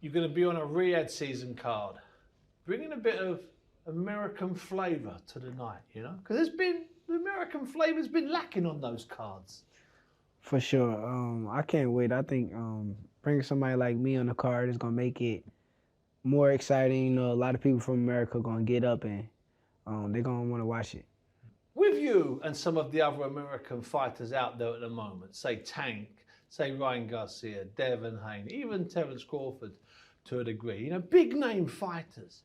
you're going to be on a Riyadh season card, bringing a bit of American flavour to the night, you know? Because the American flavour's been lacking on those cards. For sure. I can't wait. I think bringing somebody like me on the card is gonna make it more exciting. You know, a lot of people from America gonna get up and they're gonna want to watch it. With you and some of the other American fighters out there at the moment, say Tank, say Ryan Garcia, Devin Haney, even Terence Crawford to a degree, you know, big name fighters.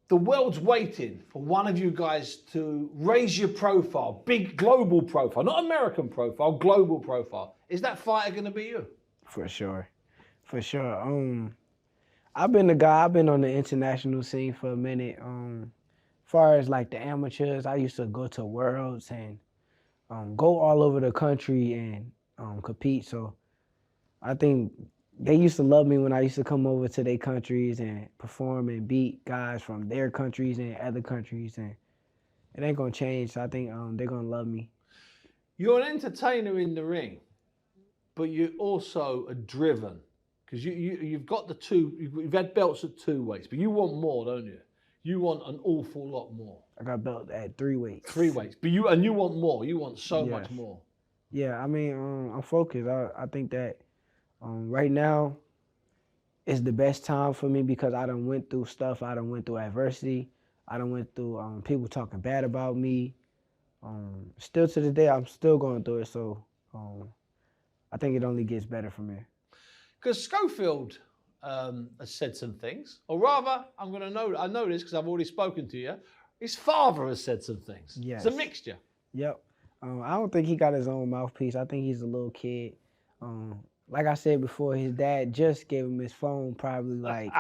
The world's waiting for one of you guys to raise your profile, big global profile, not American profile, global profile. Is that fighter going to be you? For sure. For sure. I've been the guy, I've been on the international scene for a minute. Far as like the amateurs, I used to go to worlds and go all over the country and compete. So I think they used to love me when I used to come over to their countries and perform and beat guys from their countries and other countries, and it ain't gonna change. So I think they're gonna love me. You're an entertainer in the ring, but you also are driven because you've got the two. You've had belts at 2 weights, but you want more, don't you? You want an awful lot more. I got belt at 3 weights. 3 weights, but you want more. You want so much more. Yeah, I mean, I'm focused. I think that right now is the best time for me because I done went through stuff. I done went through adversity. I done went through people talking bad about me. Still to this day, I'm still going through it. So I think it only gets better from here. Because Schofield has said some things, or rather, I know this because I've already spoken to you. His father has said some things. Yes. It's a mixture. Yep. I don't think he got his own mouthpiece. I think he's a little kid. Like I said before, his dad just gave him his phone probably like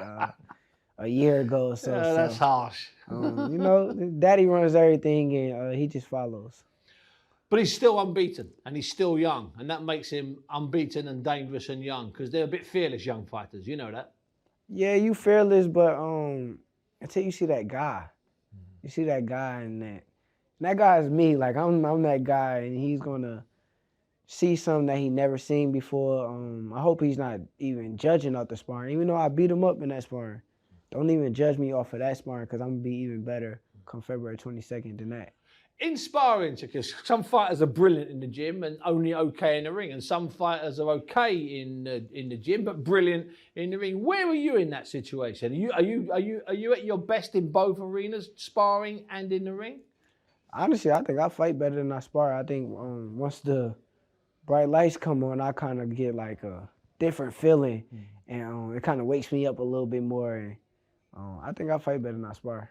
a year ago or so. That's harsh. You know, daddy runs everything and he just follows. But he's still unbeaten and he's still young, and that makes him unbeaten and dangerous and young because they're a bit fearless young fighters. You know that. Yeah, you fearless, but until you see that guy, you see that guy and that guy is me. Like I'm that guy, and he's gonna see something that he never seen before. I hope he's not even judging off the sparring, even though I beat him up in that sparring. Don't even judge me off of that sparring because I'm gonna be even better come February 22nd than that. In sparring, because some fighters are brilliant in the gym and only okay in the ring, and some fighters are okay in the gym but brilliant in the ring. Where are you in that situation? Are you at your best in both arenas, sparring and in the ring? Honestly, I think I fight better than I spar. I think once the bright lights come on, I kind of get like a different feeling, and it kind of wakes me up a little bit more. And I think I fight better than I spar.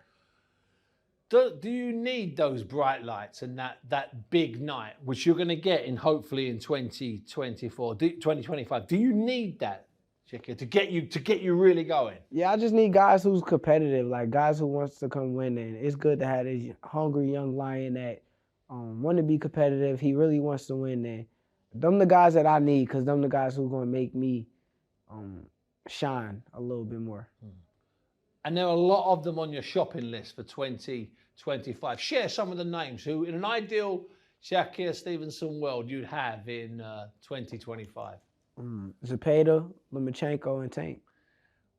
Do you need those bright lights and that big night, which you're going to get in hopefully in 2024, 2025? Do you need that, Shakur, to get you really going? Yeah, I just need guys who's competitive, like guys who wants to come win. And it's good to have this hungry young lion that want to be competitive. He really wants to win. And them the guys that I need, because them the guys who going to make me shine a little bit more. And there are a lot of them on your shopping list for 2025. Share some of the names who, in an ideal Shakur Stevenson world, you'd have in 2025. Zepeda, Lomachenko, and Tank.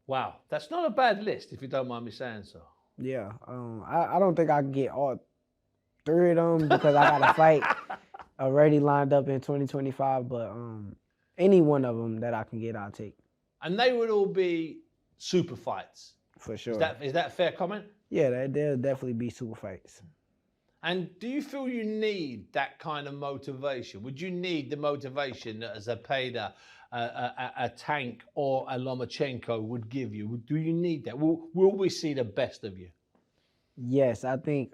Wow, that's not a bad list if you don't mind me saying so. Yeah, I don't think I can get all 3 of them because I got a fight already lined up in 2025, but any one of them that I can get, I'll take. And they would all be super fights. For sure. Is that a fair comment? Yeah, they'll definitely be super fights. And do you feel you need that kind of motivation? Would you need the motivation that a Zepeda, a Tank, or a Lomachenko would give you? Do you need that? Will we see the best of you? Yes, I think,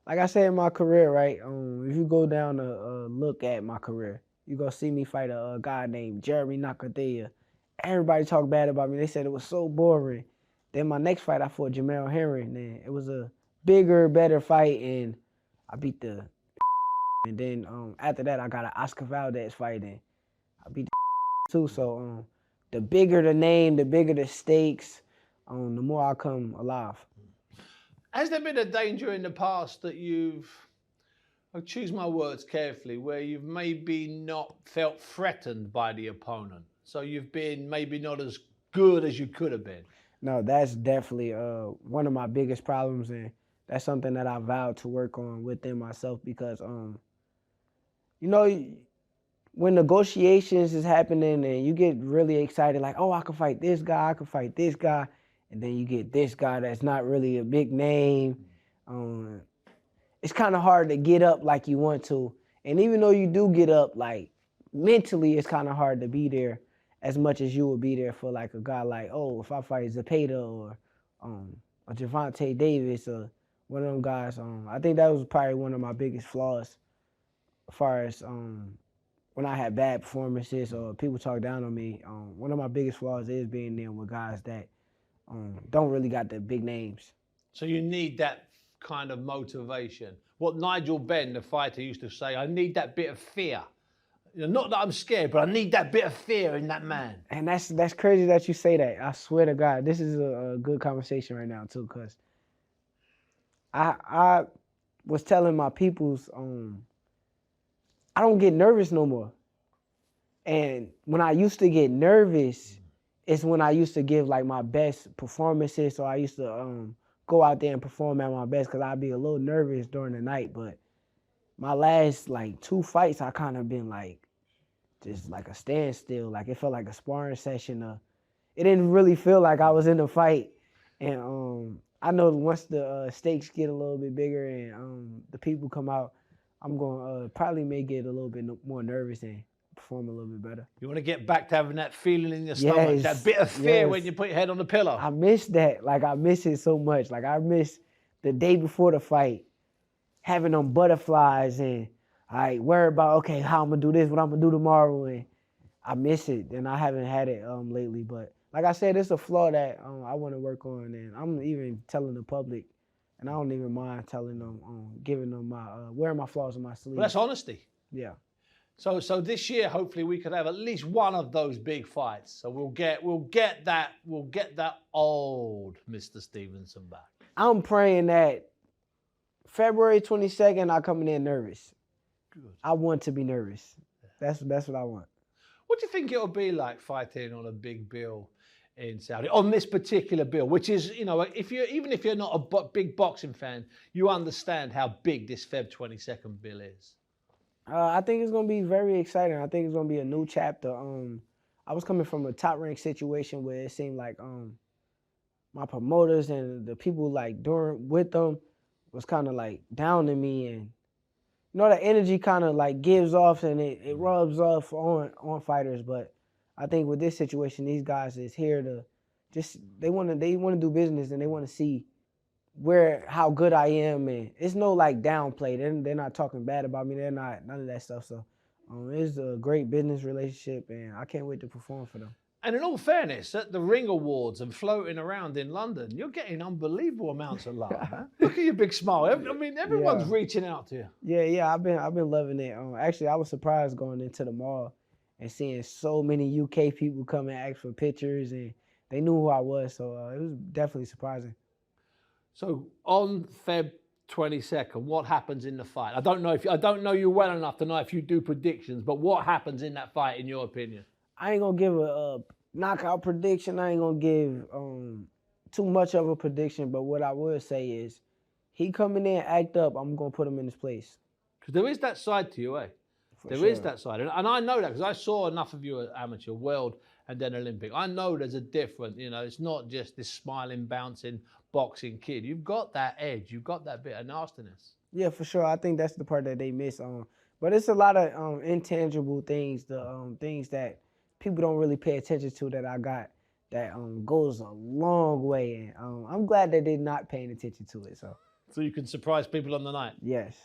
like I said in my career, right, if you go down to look at my career, you're going to see me fight a guy named Jeremy Nakadea. Everybody talked bad about me. They said it was so boring. Then my next fight, I fought Jamel Herring, and it was a bigger, better fight, and I beat the and then after that, I got an Oscar Valdez fight, and I beat the too. So the bigger the name, the bigger the stakes, the more I come alive. Has there been a danger in the past that I choose my words carefully, where you've maybe not felt threatened by the opponent? So you've been maybe not as good as you could have been. No, that's definitely one of my biggest problems, and that's something that I vowed to work on within myself because you know, when negotiations is happening and you get really excited, like, oh, I can fight this guy, I can fight this guy, and then you get this guy that's not really a big name. It's kind of hard to get up like you want to, and even though you do get up, like mentally, it's kind of hard to be there as much as you would be there for like a guy like, oh, if I fight Zepeda or Gervonta Davis or one of them guys. I think that was probably one of my biggest flaws as far as when I had bad performances or people talk down on me. One of my biggest flaws is being there with guys that don't really got the big names. So you need that kind of motivation. What Nigel Benn, the fighter, used to say, I need that bit of fear. You know, not that I'm scared, but I need that bit of fear in that man. And that's crazy that you say that. I swear to God, this is a good conversation right now too, because I was telling my peoples, I don't get nervous no more. And when I used to get nervous, it's when I used to give like my best performances. So I used to go out there and perform at my best because I'd be a little nervous during the night. But my last like 2 fights, I kind of been like just like a standstill. Like it felt like a sparring session. It didn't really feel like I was in the fight. And I know once the stakes get a little bit bigger and the people come out, I'm going to probably may get a little bit more nervous and perform a little bit better. You want to get back to having that feeling in your stomach, that bit of fear when you put your head on the pillow. I miss that. Like, I miss it so much. Like, I miss the day before the fight, having them butterflies and I worry about, okay, how I'm going to do this, what I'm going to do tomorrow. And I miss it. And I haven't had it lately. But like I said, it's a flaw that I want to work on. And I'm even telling the public, and I don't even mind telling them, giving them my, wearing my flaws on my sleeve. Well, that's honesty. Yeah. So this year, hopefully, we could have at least one of those big fights. So we'll get that old Mr. Stevenson back. I'm praying that February 22nd, I come in there nervous. Good. I want to be nervous. That's what I want. What do you think it'll be like fighting on a big bill in Saudi, on this particular bill, which is, you know, even if you're not a big boxing fan, you understand how big this Feb 22nd bill is. I think it's gonna be very exciting. I think it's gonna be a new chapter. I was coming from a top ranked situation where it seemed like my promoters and the people like during with them was kind of like down on me, and you know the energy kind of like gives off and it rubs off on fighters. But I think with this situation, these guys is here to just they want to do business and they want to see how good I am, and it's no like downplay. They're not talking bad about me. They're not none of that stuff. So it's a great business relationship, and I can't wait to perform for them. And in all fairness, at the Ring Awards and floating around in London, you're getting unbelievable amounts of love. Man. Look at your big smile. I mean, everyone's reaching out to you. Yeah. I've been loving it. Actually, I was surprised going into the mall and seeing so many UK people come and ask for pictures, and they knew who I was. So it was definitely surprising. So on Feb 22nd, what happens in the fight? I don't know you well enough to know if you do predictions, but what happens in that fight, in your opinion? I ain't gonna give a knockout prediction. I ain't gonna give too much of a prediction. But what I will say is, he coming in, act up. I'm gonna put him in his place. Because there is that side to you, eh? There is that side, and I know that because I saw enough of you at amateur, world, and then Olympic. I know there's a difference. You know, it's not just this smiling, bouncing, boxing kid. You've got that edge. You've got that bit of nastiness. Yeah, for sure. I think that's the part that they miss on. But it's a lot of intangible things, the things that people don't really pay attention to that I got that goes a long way. And I'm glad that they're not paying attention to it. So you can surprise people on the night. Yes.